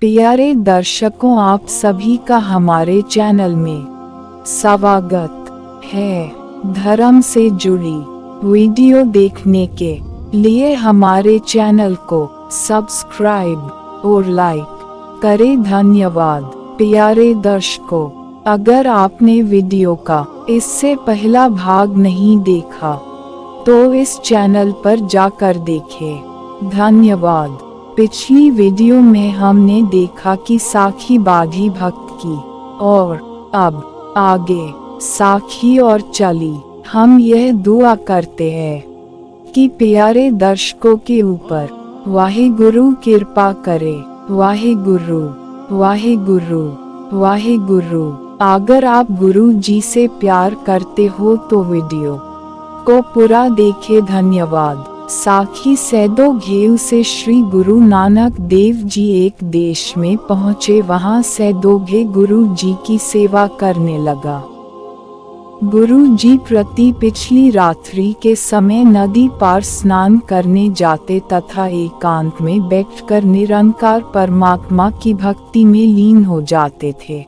प्यारे दर्शकों, आप सभी का हमारे चैनल में स्वागत है। धर्म से जुड़ी वीडियो देखने के लिए हमारे चैनल को सब्सक्राइब और लाइक करें। धन्यवाद। प्यारे दर्शकों, अगर आपने वीडियो का इससे पहला भाग नहीं देखा तो इस चैनल पर जाकर देखें। धन्यवाद। पिछली वीडियो में हमने देखा कि साखी बाधी भक्त की, और अब आगे साखी और चली। हम यह दुआ करते हैं कि प्यारे दर्शकों के ऊपर वाहिगुरु कृपा करे। वाहिगुरु, वाहिगुरु, वाहिगुरु। अगर आप गुरु जी से प्यार करते हो तो वीडियो को पूरा देखें। धन्यवाद। साखी सैदो घेऊ से श्री गुरु नानक देव जी एक देश में पहुँचे। वहाँ सैदोघे गुरु जी की सेवा करने लगा। गुरु जी प्रति पिछली रात्रि के समय नदी पार स्नान करने जाते तथा एकांत में बैठकर निरंकार परमात्मा की भक्ति में लीन हो जाते थे।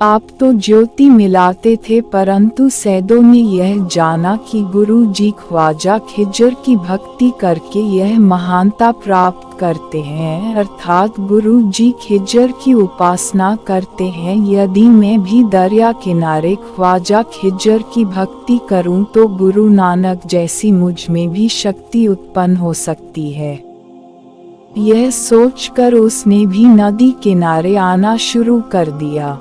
आप तो ज्योति मिलाते थे, परंतु सैदो ने यह जाना कि गुरु जी ख्वाजा खिजर की भक्ति करके यह महानता प्राप्त करते हैं, अर्थात गुरु जी खिजर की उपासना करते हैं। यदि मैं भी दरिया किनारे ख्वाजा खिजर की भक्ति करूं तो गुरु नानक जैसी मुझ में भी शक्ति उत्पन्न हो सकती है। यह सोचकर उसने भी नदी किनारे आना शुरू कर दिया।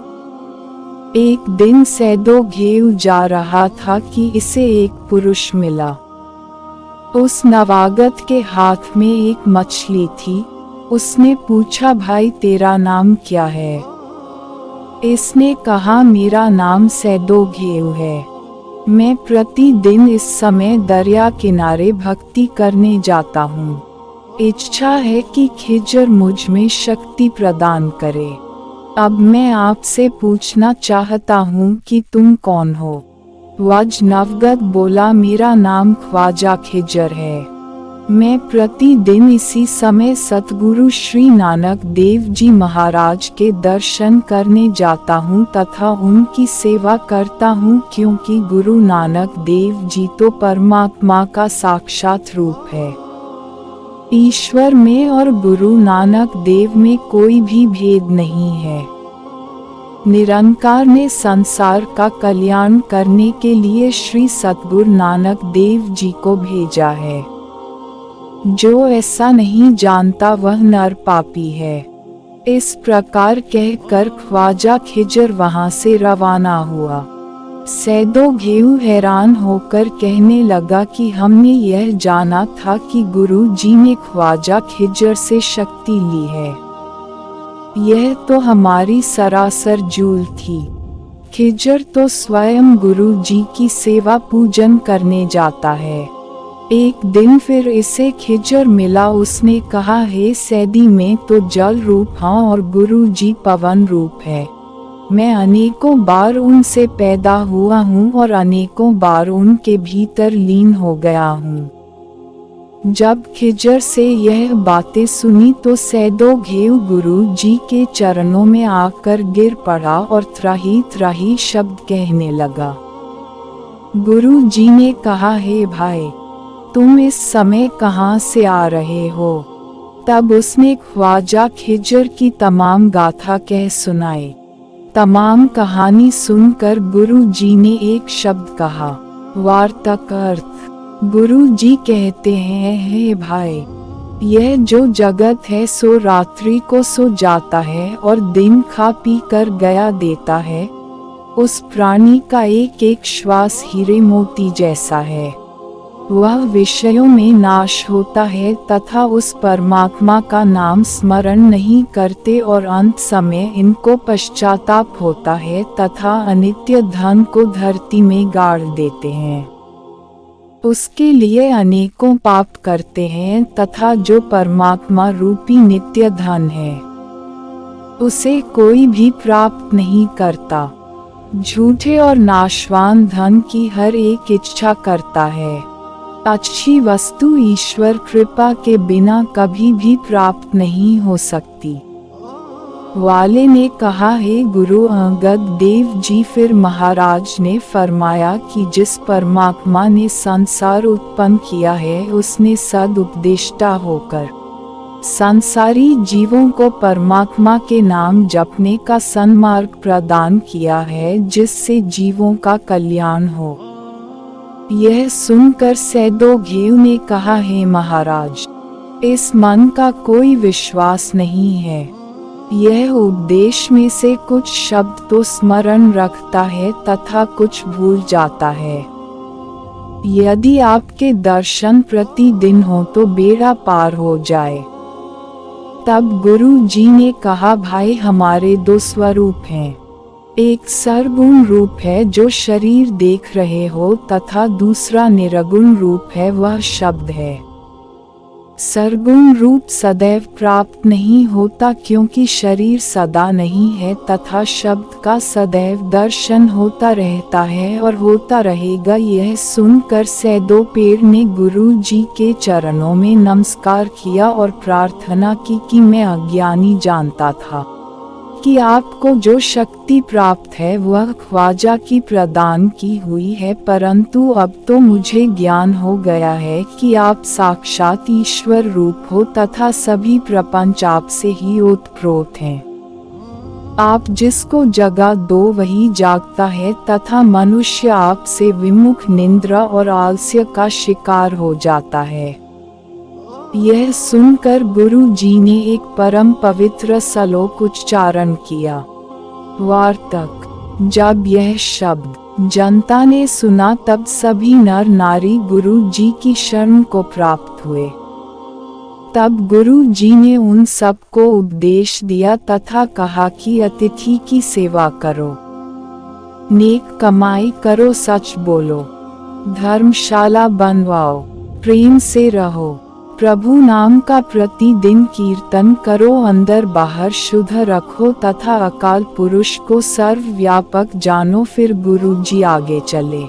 एक दिन सैदो घेऊ जा रहा था कि इसे एक पुरुष मिला। उस नवागत के हाथ में एक मछली थी। उसने पूछा, भाई तेरा नाम क्या है? इसने कहा, मेरा नाम सैदो घेऊ है। मैं प्रतिदिन इस समय दरिया किनारे भक्ति करने जाता हूँ। इच्छा है कि खिजर मुझ में शक्ति प्रदान करे। अब मैं आपसे पूछना चाहता हूँ कि तुम कौन हो? वज नवगत बोला, मेरा नाम ख्वाजा खिजर है। मैं प्रतिदिन इसी समय सतगुरु श्री नानक देव जी महाराज के दर्शन करने जाता हूँ तथा उनकी सेवा करता हूँ, क्योंकि गुरु नानक देव जी तो परमात्मा का साक्षात रूप है। ईश्वर में और गुरु नानक देव में कोई भी भेद नहीं है। निरंकार ने संसार का कल्याण करने के लिए श्री सतगुरु नानक देव जी को भेजा है। जो ऐसा नहीं जानता वह नर पापी है। इस प्रकार कहकर ख्वाजा खिजर वहां से रवाना हुआ। सैदो घेऊ हैरान होकर कहने लगा कि हमने यह जाना था कि गुरु जी ने ख्वाजा खिजर से शक्ति ली है। यह तो हमारी सरासर जूल थी। खिजर तो स्वयं गुरु जी की सेवा पूजन करने जाता है। एक दिन फिर इसे खिजर मिला। उसने कहा, हे सैदी, मैं तो जल रूप हूँ और गुरु जी पवन रूप है। मैं अनेकों बार उनसे पैदा हुआ हूँ और अनेकों बार उनके भीतर लीन हो गया हूँ। जब खिजर से यह बातें सुनी तो सैदो घेऊ गुरु जी के चरणों में आकर गिर पड़ा और त्राही त्राही शब्द कहने लगा। गुरु जी ने कहा, हे भाई, तुम इस समय कहाँ से आ रहे हो? तब उसने ख्वाजा खिजर की तमाम गाथा कह सुनाई। तमाम कहानी सुनकर गुरु जी ने एक शब्द कहा, वार्तक अर्थ। गुरु जी कहते हैं, हे भाई, यह जो जगत है सो रात्रि को सो जाता है और दिन खा पी कर गया देता है। उस प्राणी का एक एक श्वास हीरे मोती जैसा है। वह विषयों में नाश होता है तथा उस परमात्मा का नाम स्मरण नहीं करते और अंत समय इनको पश्चाताप होता है तथा अनित्य धन को धरती में गाड़ देते हैं। उसके लिए अनेकों पाप करते हैं तथा जो परमात्मा रूपी नित्य धन है उसे कोई भी प्राप्त नहीं करता। झूठे और नाशवान धन की हर एक इच्छा करता है। अच्छी वस्तु ईश्वर कृपा के बिना कभी भी प्राप्त नहीं हो सकती। वाले ने कहा, हे गुरु अंगद देव जी। फिर महाराज ने फरमाया कि जिस परमात्मा ने संसार उत्पन्न किया है उसने सदुपदेष्टा होकर संसारी जीवों को परमात्मा के नाम जपने का सन्मार्ग प्रदान किया है, जिससे जीवों का कल्याण हो। यह सुनकर सैदो घेव ने कहा, हे महाराज, इस मन का कोई विश्वास नहीं है। यह उपदेश में से कुछ शब्द तो स्मरण रखता है तथा कुछ भूल जाता है। यदि आपके दर्शन प्रतिदिन हो तो बेड़ा पार हो जाए। तब गुरु जी ने कहा, भाई हमारे दो स्वरूप हैं। एक सरगुण रूप है जो शरीर देख रहे हो तथा दूसरा निर्गुण रूप है, वह शब्द है। सरगुण रूप सदैव प्राप्त नहीं होता क्योंकि शरीर सदा नहीं है तथा शब्द का सदैव दर्शन होता रहता है और होता रहेगा। यह सुनकर सैदो पेड़ ने गुरु जी के चरणों में नमस्कार किया और प्रार्थना की कि मैं अज्ञानी जानता था कि आपको जो शक्ति प्राप्त है वह ख्वाजा की प्रदान की हुई है, परंतु अब तो मुझे ज्ञान हो गया है कि आप साक्षात ईश्वर रूप हो तथा सभी प्रपंच आपसे ही ओतप्रोत हैं। आप जिसको जगा दो वही जागता है तथा मनुष्य आपसे विमुख निंद्रा और आलस्य का शिकार हो जाता है। यह सुनकर गुरु जी ने एक परम पवित्र श्लोक उच्चारण किया। वार्तक, जब यह शब्द जनता ने सुना तब सभी नर नारी गुरु जी की शरण को प्राप्त हुए। तब गुरु जी ने उन सब को उपदेश दिया तथा कहा कि अतिथि की सेवा करो, नेक कमाई करो, सच बोलो, धर्मशाला बनवाओ, प्रेम से रहो, प्रभु नाम का प्रतिदिन कीर्तन करो, अंदर बाहर शुद्ध रखो तथा अकाल पुरुष को सर्वव्यापक जानो। फिर गुरु जी आगे चले।